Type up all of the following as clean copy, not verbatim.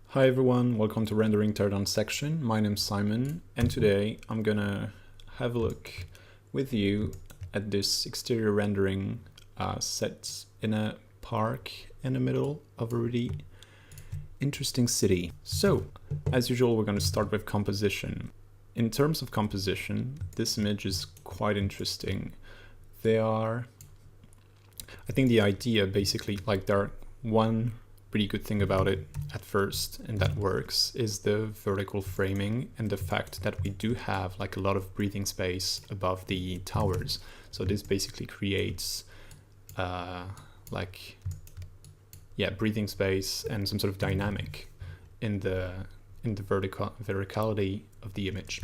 Hi everyone, welcome to Rendering Teardown section. My name's Simon, and today I'm gonna have a look with you at this exterior rendering set in a park in the middle of a really interesting city. So, as usual, we're gonna start with composition. In terms of composition, this image is quite interesting. I think the idea basically, like there are one pretty good thing about it at first, and that works, is the vertical framing and the fact that we do have like a lot of breathing space above the towers. So this basically creates breathing space and some sort of dynamic in the verticality of the image.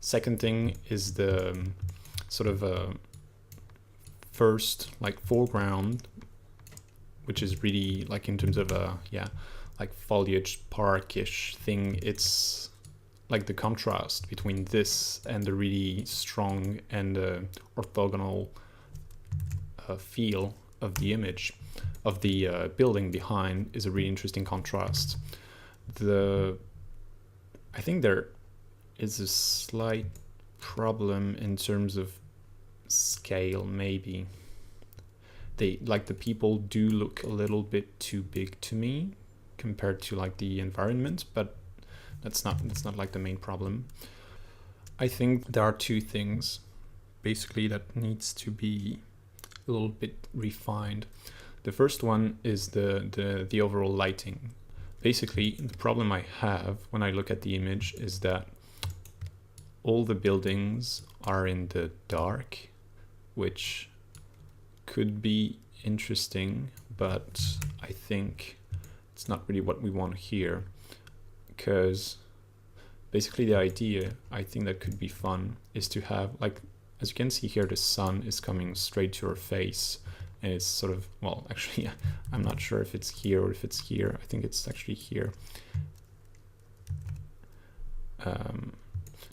Second thing is the sort of first like foreground, which is really like in terms of like foliage parkish thing. It's like the contrast between this and the really strong and orthogonal feel of the image of the building behind is a really interesting contrast. I think there is a slight problem in terms of scale, maybe. The people do look a little bit too big to me compared to like the environment, but that's not like the main problem. I think there are two things basically that needs to be a little bit refined. The first one is the overall lighting. Basically, the problem I have when I look at the image is that all the buildings are in the dark, which could be interesting, but I think it's not really what we want here, because basically the idea I think that could be fun is to have, like, as you can see here, the sun is coming straight to your face, and it's sort of, well, actually I'm not sure if it's here or if it's here. I think it's actually here.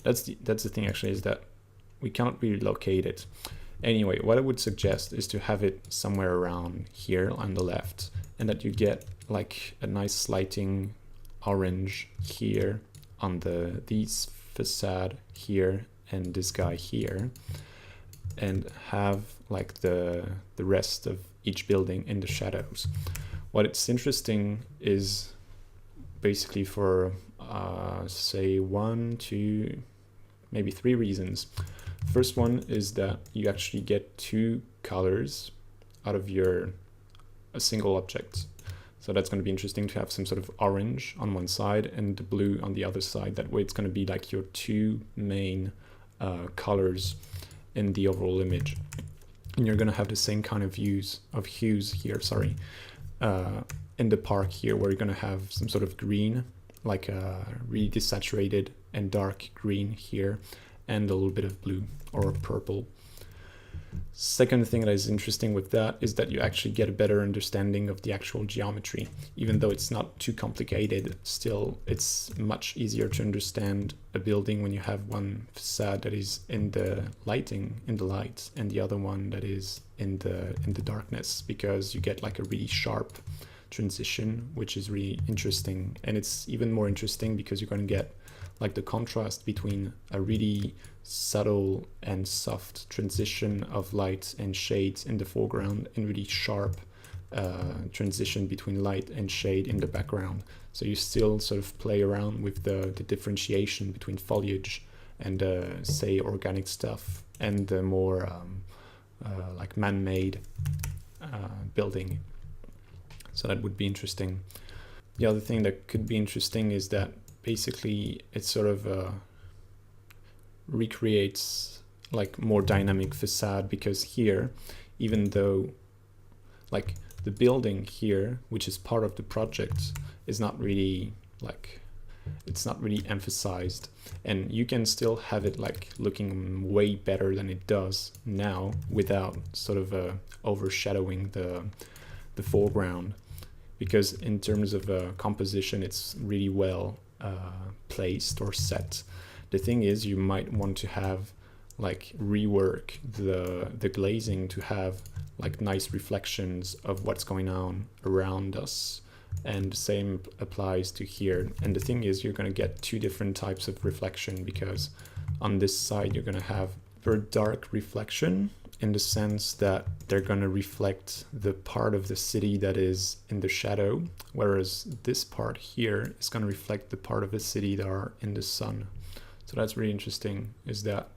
That's the thing actually, is that we cannot really locate it. Anyway, what I would suggest is to have it somewhere around here on the left, and that you get like a nice lighting orange here on these facade here and this guy here, and have like the rest of each building in the shadows. What it's interesting is basically for say 1, 2, maybe 3 reasons. First one is that you actually get 2 colors out of a single object. So that's going to be interesting to have some sort of orange on one side and the blue on the other side. That way it's going to be like your 2 main colors in the overall image. And you're going to have the same kind of hues here, in the park here, where you're going to have some sort of green, like a really desaturated and dark green here, and a little bit of blue or purple. Second thing that is interesting with that is that you actually get a better understanding of the actual geometry. Even though it's not too complicated, still it's much easier to understand a building when you have one facade that is in the lighting, in the light, and the other one that is in the darkness, because you get like a really sharp transition, which is really interesting. And it's even more interesting because you're going to get like the contrast between a really subtle and soft transition of light and shades in the foreground and really sharp transition between light and shade in the background. So you still sort of play around with the differentiation between foliage and say organic stuff and the more like man-made building. So that would be interesting. The other thing that could be interesting is that basically it sort of recreates like more dynamic facade, because here, even though like the building here, which is part of the project, is not really like, it's not really emphasized, and you can still have it like looking way better than it does now without sort of overshadowing the foreground, because in terms of composition it's really well placed or set. The thing is, you might want to have like rework the glazing to have like nice reflections of what's going on around us. And the same applies to here. And the thing is, you're going to get two different types of reflection, because on this side you're going to have very dark reflection in the sense that they're going to reflect the part of the city that is in the shadow, whereas this part here is going to reflect the part of the city that are in the sun. So that's really interesting, is that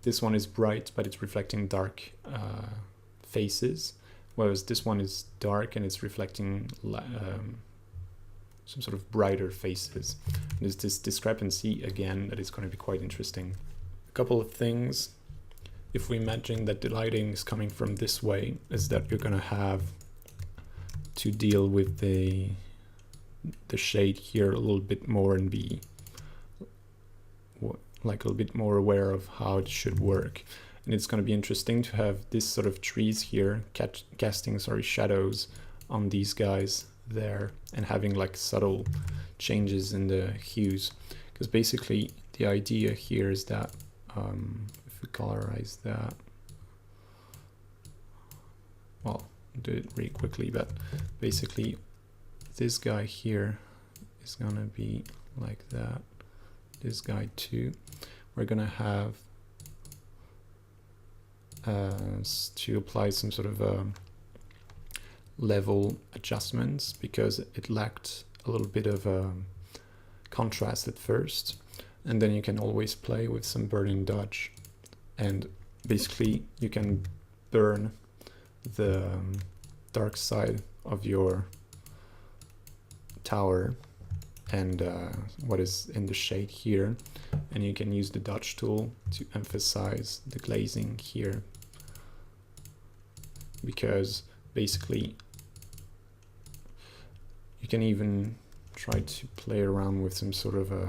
this one is bright, but it's reflecting dark faces, whereas this one is dark and it's reflecting some sort of brighter faces. And there's this discrepancy again that is going to be quite interesting. A couple of things. If we imagine that the lighting is coming from this way, is that you're going to have to deal with the shade here a little bit more and be like a little bit more aware of how it should work. And it's going to be interesting to have this sort of trees here casting shadows on these guys there, and having like subtle changes in the hues, because basically the idea here is that if we colorize that, well, I'll do it really quickly, but basically this guy here is gonna be like that, this guy too. We're gonna have to apply some sort of level adjustments, because it lacked a little bit of contrast at first, and then you can always play with some burn and dodge, and basically you can burn the dark side of your tower and what is in the shade here, and you can use the dodge tool to emphasize the glazing here, because basically you can even try to play around with some sort of a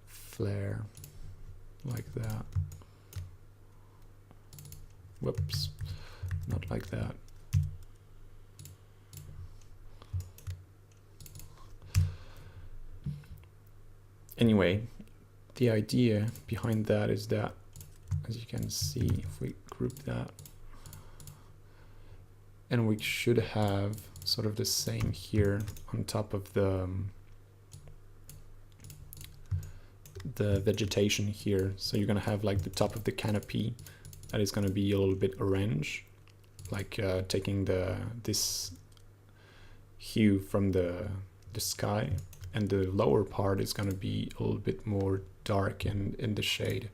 flare like that. Whoops, not like that. Anyway, the idea behind that is that, as you can see, if we group that, and we should have sort of the same here on top of the vegetation here. So you're gonna have like the top of the canopy that is gonna be a little bit orange, like taking this hue from the sky, and the lower part is gonna be a little bit more dark and in the shade.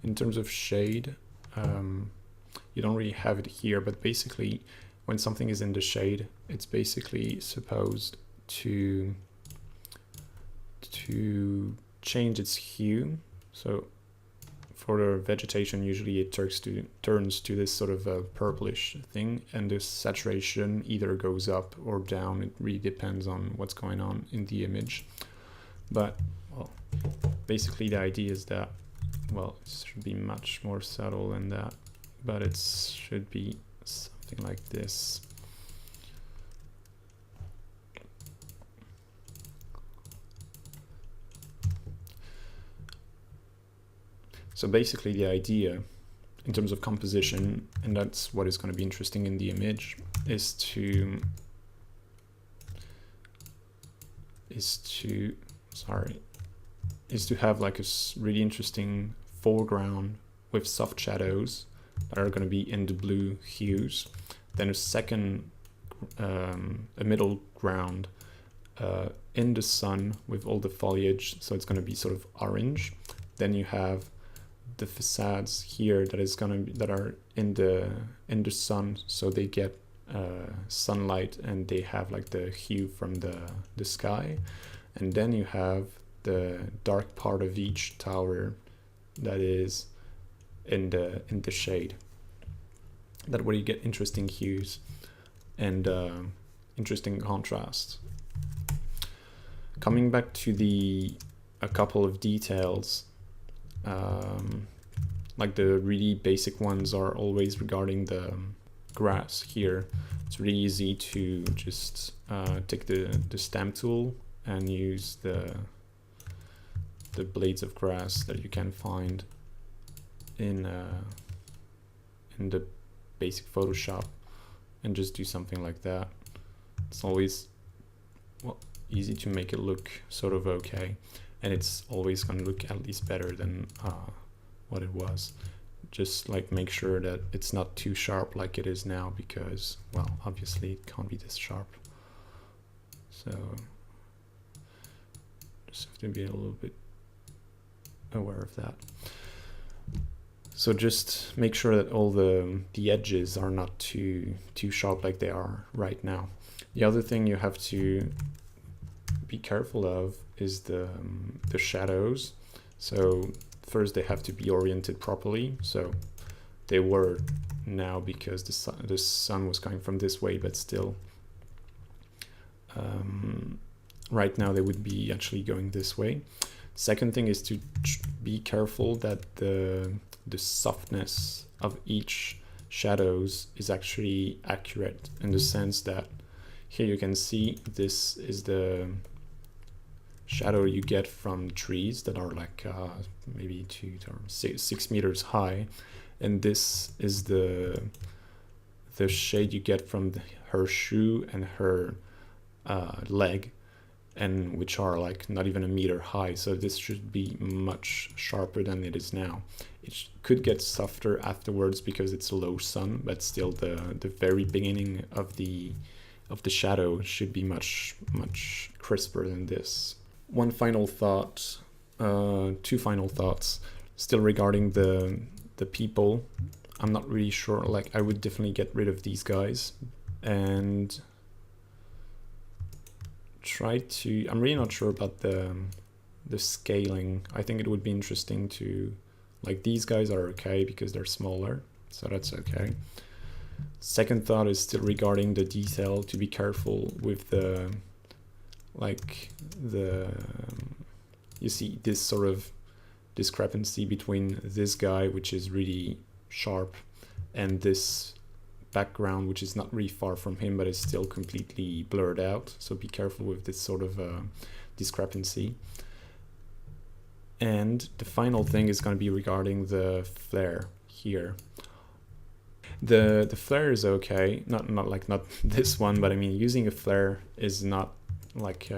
In terms of shade, you don't really have it here, but basically when something is in the shade, it's basically supposed to change its hue. So for the vegetation, usually it turns to this sort of a purplish thing, and the saturation either goes up or down. It really depends on what's going on in the image. But well, basically the idea is that, well, it should be much more subtle than that, but it should be something like this. So basically the idea in terms of composition, and that's what is going to be interesting in the image, is to have like a really interesting foreground with soft shadows that are going to be in the blue hues, then a middle ground in the sun with all the foliage, so it's going to be sort of orange. Then you have the facades here that are in the sun, so they get sunlight and they have like the hue from the sky. And then you have the dark part of each tower that is in the shade. That way you get interesting hues and interesting contrast. Coming back to a couple of details, like the really basic ones are always regarding the grass here. It's really easy to just take the stamp tool and use the blades of grass that you can find in the basic Photoshop and just do something like that. It's always, well, easy to make it look sort of okay, and it's always going to look at least better than what it was. Just like make sure that it's not too sharp like it is now, because, well, obviously it can't be this sharp. So just have to be a little bit aware of that. So just make sure that all the edges are not too sharp like they are right now. The other thing you have to be careful of is the shadows. So first they have to be oriented properly. So they were now because the sun was coming from this way, but still right now they would be actually going this way. Second thing is to be careful that the softness of each shadows is actually accurate, in the sense that here you can see this is the shadow you get from trees that are like maybe 6 meters high, and this is the shade you get from her shoe and her leg, and which are like not even a meter high. So this should be much sharper than it is now. It could get softer afterwards because it's low sun, but still the very beginning of the shadow should be much crisper than this. One final thought, two final thoughts, still regarding the people. I'm not really sure, like I would definitely get rid of these guys and try to, I'm really not sure about the scaling. I think it would be interesting to, like, these guys are okay because they're smaller, so that's okay. Second thought is still regarding the detail, to be careful with the, like, you see this sort of discrepancy between this guy, which is really sharp, and this background, which is not really far from him, but is still completely blurred out. So be careful with this sort of discrepancy. And the final thing is going to be regarding the flare here. The flare is okay, not this one, but I mean, using a flare is not like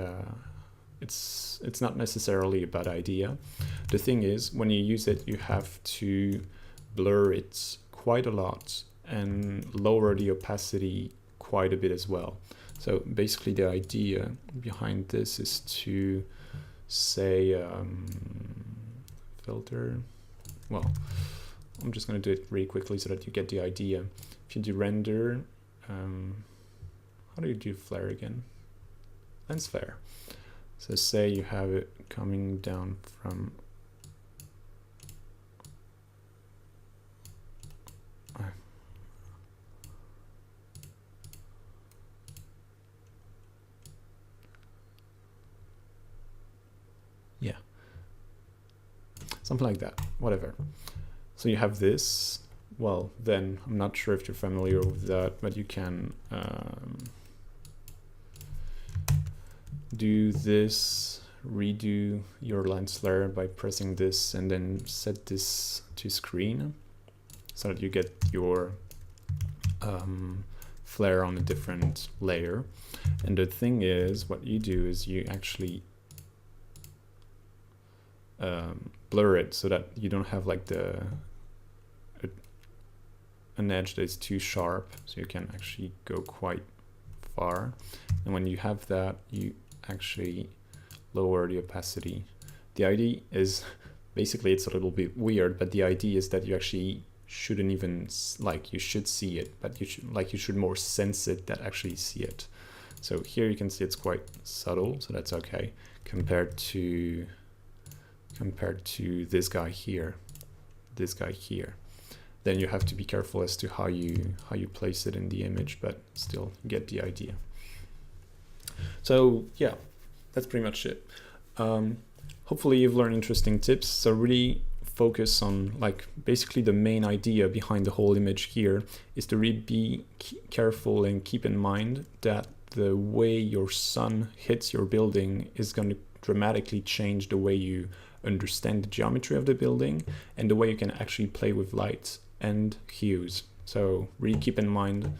it's not necessarily a bad idea. The thing is, when you use it, you have to blur it quite a lot and lower the opacity quite a bit as well. So basically the idea behind this is to say filter, well, I'm just going to do it really quickly so that you get the idea. If you do render, how do you do flare again? Lens flare. So say you have it coming down from something like that, whatever. So you have this. Well, then I'm not sure if you're familiar with that, but you can do this, redo your lens flare by pressing this, and then set this to screen so that you get your flare on a different layer. And the thing is, what you do is you actually blur it so that you don't have like an edge that is too sharp, so you can actually go quite far. And when you have that, you actually lower the opacity. The idea is, basically it's a little bit weird, but the idea is that you actually shouldn't even, like, you should see it, but you should more sense it than actually see it. So here you can see it's quite subtle, so that's okay, compared to this guy here, then you have to be careful as to how you place it in the image, but still get the idea. So yeah, that's pretty much it. Hopefully you've learned interesting tips. So really focus on, like, basically the main idea behind the whole image here is to really be careful and keep in mind that the way your sun hits your building is going to dramatically change the way you understand the geometry of the building and the way you can actually play with light and hues. So really keep in mind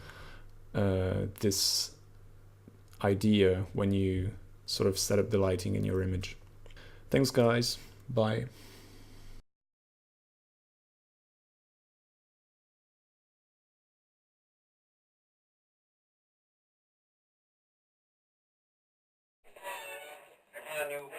this idea when you sort of set up the lighting in your image. Thanks guys, bye. You